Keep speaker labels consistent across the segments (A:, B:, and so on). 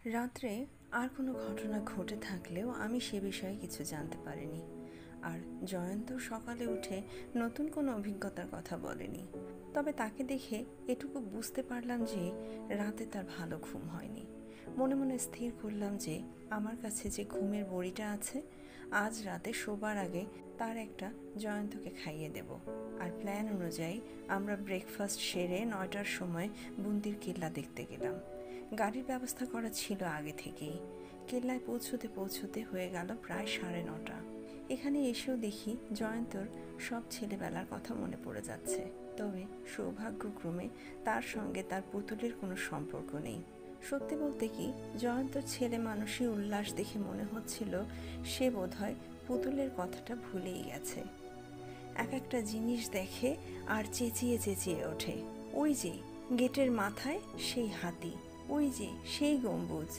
A: রাত্রে আর কোনো ঘটনা ঘটে থাকলেও আমি সে বিষয়ে কিছু জানতে পারিনি। আর জয়ন্ত সকালে উঠে নতুন কোনো অভিজ্ঞতার কথা বলেনি। তবে তাকে দেখে এটুকু বুঝতে পারলাম যে রাতে তার ভালো ঘুম হয়নি। মনে মনে স্থির করলাম যে আমার কাছে যে ঘুমের বড়িটা আছে, আজ রাতে শোবার আগে তার একটা জয়ন্তকে খাইয়ে দেব। আর প্ল্যান অনুযায়ী আমরা ব্রেকফাস্ট সেরে 9টার সময় বুন্দির কিল্লা দেখতে গেলাম। গাড়ির ব্যবস্থা করা ছিল আগে থেকেই। কেল্লায় পৌঁছতে পৌঁছতে হয়ে গেল প্রায় 9:30। এখানে এসেও দেখি জয়ন্তর সব ছেলেবেলার কথা মনে পড়ে যাচ্ছে। তবে সৌভাগ্যক্রমে তার সঙ্গে তার পুতুলের কোনো সম্পর্ক নেই। সত্যি বলতে কি, জয়ন্তর ছেলে মানুষই উল্লাস দেখে মনে হচ্ছিল সে বোধহয় পুতুলের কথাটা ভুলেই গেছে। এক একটা জিনিস দেখে আর চেঁচিয়ে চেঁচিয়ে ওঠে, ওই যে গেটের মাথায় সেই হাতি, ওই যে সেই গম্বুজ,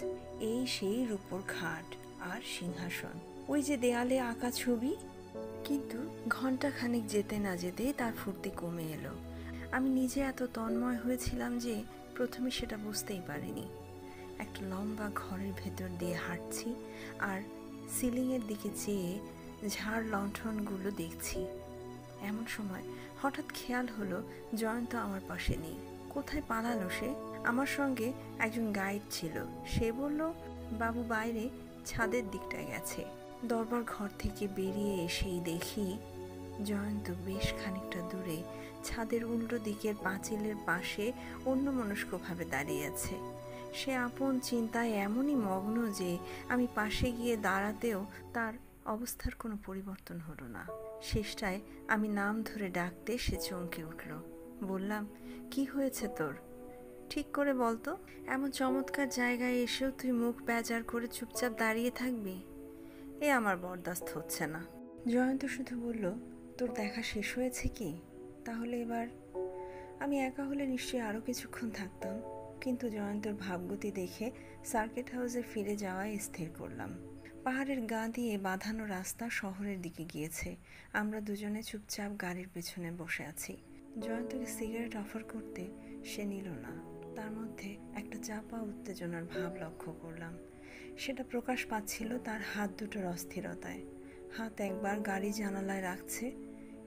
A: এই সেই রূপোর খাট আর সিংহাসন, ওই যে দেয়ালে আঁকা ছবি। কিন্তু ঘণ্টাখানেক যেতে না যেতেই তার ফুর্তি কমে এলো। আমি নিজে এত তন্ময় হয়েছিলাম যে প্রথমে সেটা বুঝতেই পারিনি। একটা লম্বা ঘরের ভেতর দিয়ে হাঁটছি আর সিলিংয়ের দিকে চেয়ে ঝাড় লণ্ঠনগুলো দেখছি। এমন সময় হঠাৎ খেয়াল হলো জয়ন্ত আমার পাশে নেই। কোথায় পালালো সে? আমার সঙ্গে একজন গাইড ছিল, সে বলল বাবু বাইরে ছাদের দিকটায় গেছে। দরবার ঘর থেকে বেরিয়ে এসেই দেখি জয়ন্ত বেশ খানিকটা দূরে ছাদের উল্টো দিকের পাঁচিলের পাশে অন্যমনস্কভাবে দাঁড়িয়ে আছে। সে আপন চিন্তায় এমনই মগ্ন যে আমি পাশে গিয়ে দাঁড়াতেও তার অবস্থার কোনো পরিবর্তন হলো না। শেষটায় আমি নাম ধরে ডাকতে সে চমকে উঠল। বললাম, কি হয়েছে তোর? ঠিক করে বলতো, এমন চমৎকার জায়গায় এসেও তুই মুখ বেজার করে চুপচাপ দাঁড়িয়ে থাকবি? এ আমার বরদাস্ত হচ্ছে না। জয়ন্ত শুধু বলল, তোর দেখা শেষ হয়েছে কি? তাহলে এবার? আমি একা হলে নিশ্চয়ই আরও কিছুক্ষণ থাকতাম, কিন্তু জয়ন্তর ভাবগতি দেখে সার্কিট হাউসে ফিরে যাওয়ায় স্থির করলাম। পাহাড়ের গা দিয়ে বাঁধানো রাস্তা শহরের দিকে গিয়েছে। আমরা দুজনে চুপচাপ গাড়ির পেছনে বসে আছি। জয়ন্তকে সিগারেট অফার করতে সে নিল না। তার মধ্যে একটা চাপা উত্তেজনার ভাব লক্ষ্য করলাম। সেটা প্রকাশ পাচ্ছিল তার হাত দুটোর অস্থিরতায়। হাত একবার গাড়ি জানালায় রাখছে,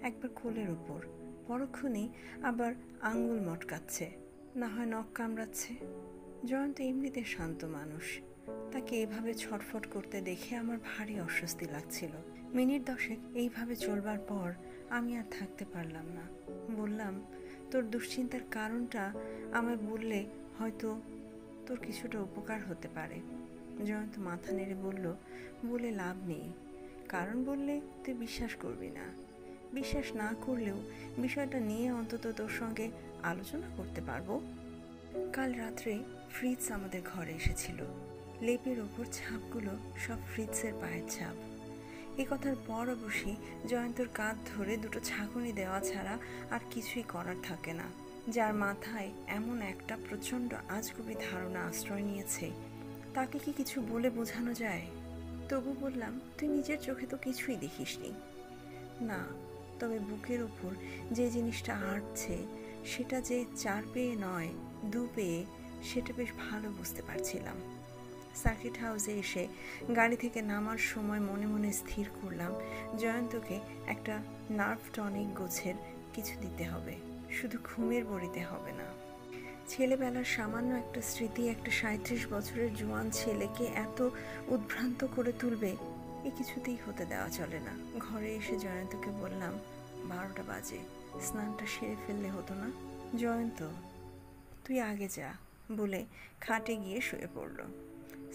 A: একবার কোলের ওপর, পরক্ষণেই আবার আঙ্গুল মটকাচ্ছে, না হয় নখ কামড়াচ্ছে। জয়ন্ত এমনিতে শান্ত মানুষ, তাকে এভাবে ছটফট করতে দেখে আমার ভারী অস্বস্তি লাগছিল। মিনিট 10 এইভাবে চলবার পর আমি আর থাকতে পারলাম না। বললাম, তোর দুশ্চিন্তার কারণটা আমায় বললে হয়তো তোর কিছুটা উপকার হতে পারে। জয়ন্ত মাথা নেড়ে বলল, বলে লাভ নেই, কারণ বললে তুই বিশ্বাস করবি না। বিশ্বাস না করলেও বিষয়টা নিয়ে অন্তত তোর সঙ্গে আলোচনা করতে পারবো। কাল রাত্রে ফ্রিজ আমাদের ঘরে এসেছিল। লেপের ওপর ছাপগুলো সব ফ্রিজের পায়ের ছাপ। এ কথার পর অবশ্যই জয়ন্তর কাঁধ ধরে দুটো ছাঁকুনি দেওয়া ছাড়া আর কিছুই করার থাকে না। যার মাথায় এমন একটা প্রচণ্ড আজগুবি ধারণা আশ্রয় নিয়েছে, তাকে কি কিছু বলে বোঝানো যায়? তবু বললাম, তুই নিজের চোখে তো কিছুই দেখিসনি। না, তবে বুকের ওপর যে জিনিসটা আঁটছে সেটা যে 4 পেয়ে নয় 2 পেয়ে, সেটা বেশ ভালো বুঝতে পারছিলাম। সার্কিট হাউসে এসে গাড়ি থেকে নামার সময় মনে মনে স্থির করলাম জয়ন্তকে একটা নার্ভ টনিক গোছের কিছু দিতে হবে, শুধু ঘুমের বড়িতে হবে না। ছেলেবেলার সামান্য একটা স্মৃতি একটা 37 বছরের জোয়ান ছেলেকে এত উদ্ভ্রান্ত করে তুলবে, এ কিছুতেই হতে দেওয়া চলে না। ঘরে এসে জয়ন্তকে বললাম, 12টা বাজে, স্নানটা সেরে ফেললে হতো না? জয়ন্ত, তুই আগে যা বলে খাটে গিয়ে শুয়ে পড়ল।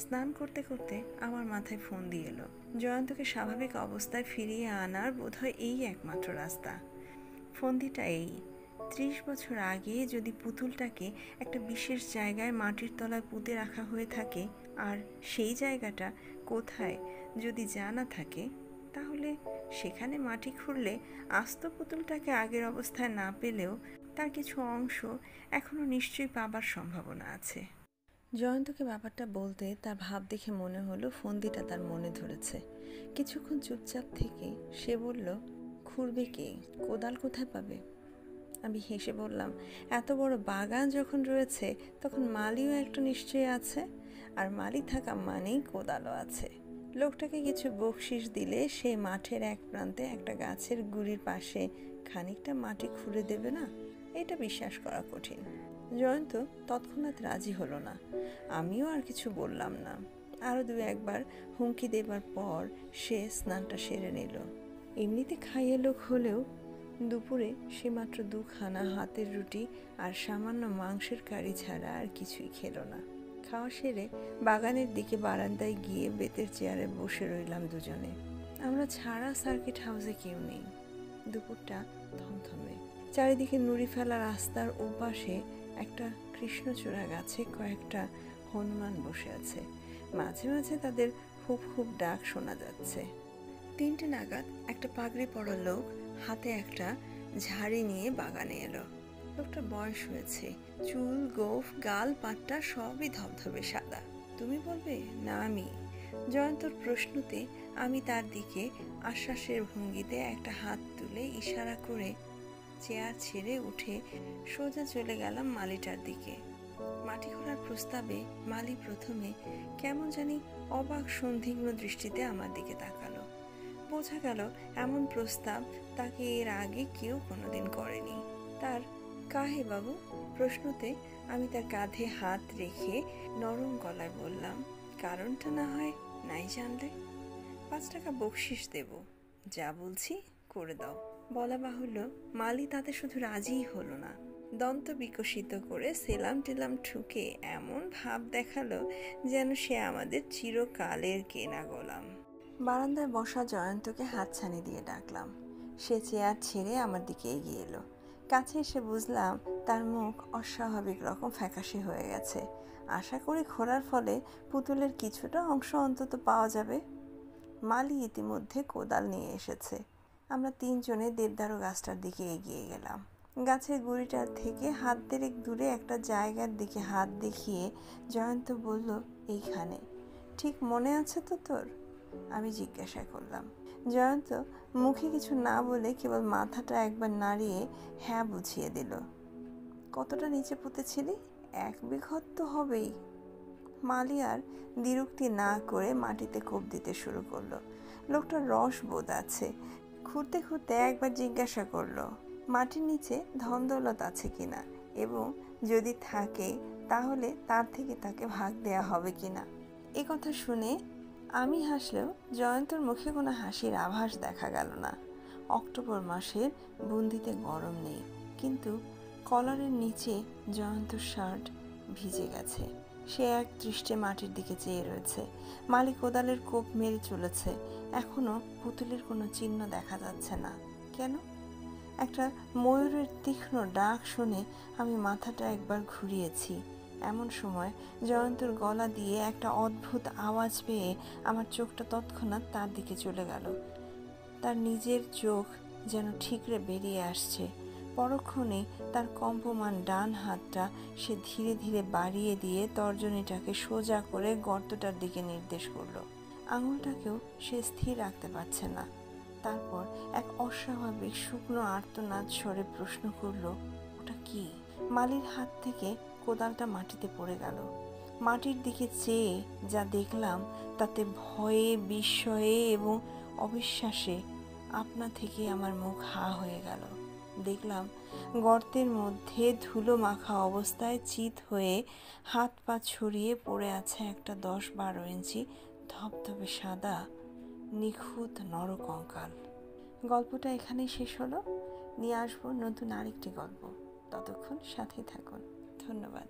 A: স্নান করতে করতে আমার মাথায় ফোন দিয়ে এলো। জয়ন্তকে স্বাভাবিক অবস্থায় ফিরিয়ে আনার বোধহয় এই একমাত্র রাস্তা। ফন্দিটা এই, 30 বছর আগে যদি পুতুলটাকে একটা বিশেষ জায়গায় মাটির তলায় পুঁতে রাখা হয়ে থাকে, আর সেই জায়গাটা কোথায় যদি জানা থাকে, তাহলে সেখানে মাটি খুঁড়লে আস্ত পুতুলটাকে আগের অবস্থায় না পেলেও তার কিছু অংশ এখনও নিশ্চয়ই পাবার সম্ভাবনা আছে। জয়ন্তকে ব্যাপারটা বলতে তার ভাব দেখে মনে হলো ফন্দিটা তার মনে ধরেছে। কিছুক্ষণ চুপচাপ থেকে সে বলল, খুঁড়বে কে? কোদাল কোথায় পাবে? আমি হেসে বললাম, এত বড় বাগান যখন রয়েছে তখন মালিও একটা নিশ্চয়ই আছে, আর মালি থাকা মানেই কোদালও আছে। লোকটাকে কিছু বকশিস দিলে সে মাঠের এক প্রান্তে একটা গাছের গুড়ির পাশে খানিকটা মাটি খুঁড়ে দেবে না? এটা বিশ্বাস করা কঠিন। জয়ন্ত তৎক্ষণাৎ রাজি হলো না। আমিও আর কিছু বললাম না। আরও দু একবার হুমকি দেবার পর সে স্নানটা সেরে নিল। এমনিতে খাইয়ে লোক হলেও দুপুরে সে মাত্র দুখানা হাতের রুটি আর সামান্য মাংসের কারি ছাড়া আর কিছুই খেলো না। খাওয়া সেরে বাগানের দিকে বারান্দায় গিয়ে বেতের চেয়ারে বসে রইলাম দুজনে। আমরা ছাড়া সার্কিট হাউসে কেউ নেই। দুপুরটা থমথমে। চারিদিকে নুড়ি ফেলা রাস্তার ওপাশে একটা কৃষ্ণচূড়া গাছে কয়েকটা হনুমান বসে আছে। মাঝে মাঝে তাদের হুপ হুপ ডাক শোনা যাচ্ছে। 3টে নাগাদ একটা পাগড়ি পরা লোক হাতে একটা ঝাড়ি নিয়ে বাগানে এলো। লোকটার বয়স হয়েছে, চুল, গোঁফ, গাল, পাট্টা সবই ধবধবে সাদা। তুমি বলবে না আমি? জয়ন্তর প্রশ্নতে আমি তার দিকে আশ্বাসের ভঙ্গিতে একটা হাত তুলে ইশারা করে চেয়ার ছেড়ে উঠে সোজা চলে গেলাম মালিটার দিকে। মাটি খোঁড়ার প্রস্তাবে মালি প্রথমে কেমন জানি অবাক সন্দিগ্ধ দৃষ্টিতে আমার দিকে তাকালো। বোঝা গেল এমন প্রস্তাব তাকে এর আগে কেউ কোনোদিন করেনি। তার কাহে বাবু? প্রশ্নতে আমি তার কাঁধে হাত রেখে নরম গলায় বললাম, কারণটা না হয় নাই জানলে? 5 টাকা বকশিস দেব, যা বলছি করে দাও। বলা বাহুল্য, মালি তাতে শুধু রাজিই হলো না, দন্ত বিকশিত করে সেলাম টেলাম ঠুকে এমন ভাব দেখালো যেন সে আমাদের চিরকালের কেনা গোলাম। বারান্দায় বসা জয়ন্তকে হাতছানি দিয়ে ডাকলাম। সে চেয়ার ছেড়ে আমার দিকে এগিয়ে এলো। কাছে এসে বুঝলাম তার মুখ অস্বাভাবিক রকম ফ্যাকাশে হয়ে গেছে। আশা করি খোঁড়ার ফলে পুতুলের কিছুটা অংশ অন্তত পাওয়া যাবে। মালি ইতিমধ্যে কোদাল নিয়ে এসেছে। আমরা 3 জনে দেবদারু গাছটার দিকে এগিয়ে গেলাম। গাছের গুঁড়িটার থেকে হাত দেড়েক দূরে একটা জায়গার দিকে হাত দেখিয়ে জয়ন্ত বলল, এইখানে। ঠিক মনে আছে তো তোর? আমি জিজ্ঞাসা করলাম। জয়ন্ত মুখে কিছু না বলে কেবল মাথাটা একবার নাড়িয়ে হ্যাঁ বুঝিয়ে দিল। কতটা নিচে পুঁতেছিলি? 1 বিঘত তো হবেই। মালি আর দ্বিরুক্তি না করে মাটিতে কোপ দিতে শুরু করলো। লোকটার রস বোধ আছে। খুঁড়তে খুঁড়তে একবার জিজ্ঞাসা করলো, মাটির নিচে ধন দৌলত আছে কিনা, এবং যদি থাকে তাহলে তার থেকে তাকে ভাগ দেয়া হবে কিনা। এ কথা শুনে আমি হাসলেও জয়ন্তর মুখে কোনো হাসির আভাস দেখা গেল না। অক্টোবর মাসের বুন্দিতে গরম নেই, কিন্তু কলারের নিচে জয়ন্তর শার্ট ভিজে গেছে। সে এক দৃষ্টে মাটির দিকে চেয়ে রয়েছে। মালি কোদালের কোপ মেরে চলেছে। এখনো পুতুলের কোনো চিহ্ন দেখা যাচ্ছে না। কেন? একটা ময়ূরের তীক্ষ্ণ ডাক শুনে আমি মাথাটা একবার ঘুরিয়েছি। এমন সময় জয়ন্তর গলা দিয়ে একটা অদ্ভুত আওয়াজ পেয়ে আমার চোখটা তৎক্ষণাৎ তার দিকে চলে গেল। তার নিজের চোখ যেন ঠিকরে বেরিয়ে আসছে। পরক্ষণে তার কম্পমান ডান হাতটা সে ধীরে ধীরে বাড়িয়ে দিয়ে তর্জনীটাকে সোজা করে গর্তটার দিকে নির্দেশ করলো। আঙুলটাকেও সে স্থির রাখতে পারছে না। তারপর এক অস্বাভাবিক শুকনো আর্তনাদ স্বরে প্রশ্ন করলো, ওটা কি? মালির হাত থেকে কোদালটা মাটিতে পড়ে গেল। মাটির দিকে চেয়ে যা দেখলাম তাতে ভয়ে, বিস্ময়ে এবং অবিশ্বাসে আপনা থেকে আমার মুখ হা হয়ে গেল। দেখলাম গর্তের মধ্যে ধুলো মাখা অবস্থায় চিত হয়ে হাত পা ছড়িয়ে পড়ে আছে একটা 10-12 ইঞ্চি ধবধবে সাদা নিখুঁত নরকঙ্কাল। গল্পটা এখানেই শেষ হলো। নিয়ে আসবো নতুন আরেকটি গল্প। ততক্ষণ সাথে থাকুন। ধন্যবাদ।